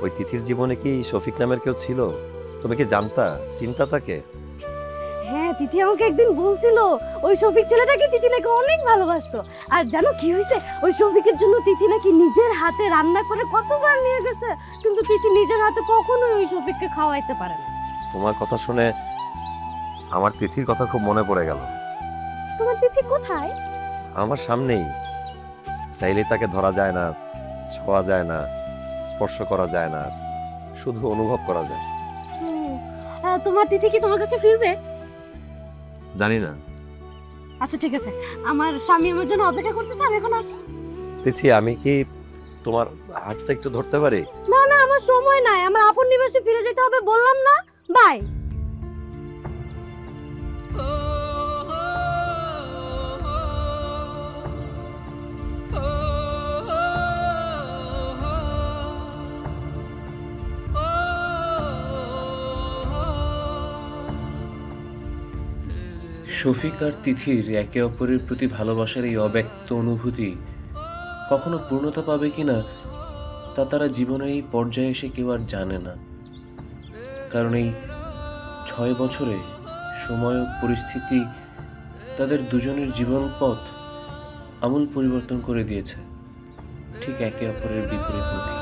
ওই তিথির জীবনে কি শফিক নামের কেউ ছিল? তুমি কি জানতা, চিন্তা তাকে? হ্যাঁ, তিথি আমাকে একদিন বলছিল ওই শফিক ছেলেটাকে তিথি নাকি অনেক ভালোবাসতো। আর জানো কি হয়েছে, ওই শফিকের জন্য তিথি নাকি নিজের হাতে রান্না করে কতবার নিয়ে গেছে, কিন্তু তিথি নিজের হাতে কখনোই ওই শফিককে খাওয়াইতে পারে না। তোমার কথা শুনে আমার তিথির কথা খুব মনে পড়ে গেল। তোমার তিথি কোথায়? আমার সামনেই। চাইলেই তাকে ধরা যায় না, ছোঁয়া যায় না, স্পর্শ করা যায় না, শুধু অনুভব করা যায়। তোমার তিথি কি তোমার কাছে ফিরবে? জানি না। আচ্ছা ঠিক আছে, আমার স্বামী আমার জন্য অপেক্ষা করতেছে, আমি এখন আসি। তিথি, আমি কি তোমার হাতটা একটু ধরতে পারি? না না, আমার সময় নাই, আমার আপন নিবাসে ফিরে যেতে হবে, বললাম না। বাই। শফিক আর তিথির একে অপরের প্রতি ভালোবাসার এই অব্যক্ত অনুভূতি কখনো পূর্ণতা পাবে কিনা তা তারা জীবনের এই পর্যায়ে এসে কেউ আর জানে না। কারণ এই 6 বছরে সময় ও পরিস্থিতি তাদের দুজনের জীবন পথ আমূল পরিবর্তন করে দিয়েছে, ঠিক একে অপরের বিপরীত মুখী।